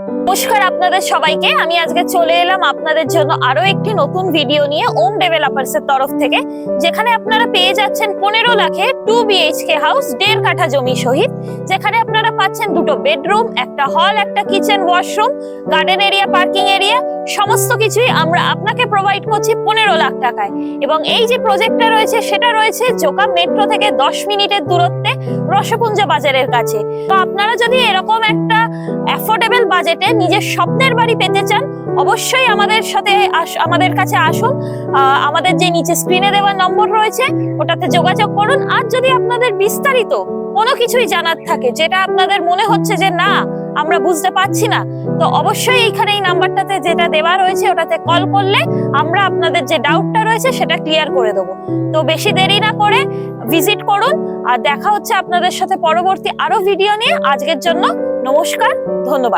নমস্কার আপনাদের সবাইকে। আমি আজকে চলে এলাম আপনাদের জন্য আরো একটি নতুন ভিডিও নিয়ে ওম ডেভেলপার্স এর তরফ থেকে, যেখানে আপনারা পেয়ে যাচ্ছেন 15 লাখে 2 BHK হাউস 1.5 কাঠা জমি সহিত, যেখানে আপনারা পাচ্ছেন দুটো বেডরুম, একটা হল, একটা kitchen, washroom, garden area, parking area, সমস্ত কিছুই আমরা আপনাকে প্রোভাইড করছি 15 লাখ টাকায়। এবং এই যে প্রজেক্টটা রয়েছে সেটা রয়েছে জোকা মেট্রো থেকে 10 মিনিটের দূরত্বে, রসকুঞ্জ বাজারের কাছে। তো আপনারা যদি এরকম একটা অ্যাফোর্ডেবল বাজেটে নিজের স্বপ্নের বাড়ি পেতে চান, অবশ্যই আমাদের কাছে আসুন। আমাদের যে নিচে স্ক্রিনে দেওয়া নম্বর রয়েছে ওটাতে যোগাযোগ করুন। আর যদি আপনাদের বিস্তারিত কোনো কিছুই জানার থাকে, যেটা আপনাদের মনে হচ্ছে যে না আমরা বুঝতে পারছি না, তো অবশ্যই এইখানে এই নাম্বারটাতে যেটা দেওয়া রয়েছে ওটাতে কল করলে আমরা আপনাদের যে ডাউটটা রয়েছে সেটা ক্লিয়ার করে দেবো। তো বেশি দেরি না করে ভিজিট করুন, আর দেখা হচ্ছে আপনাদের সাথে পরবর্তী আরো ভিডিও নিয়ে। আজকের জন্য নমস্কার, ধন্যবাদ।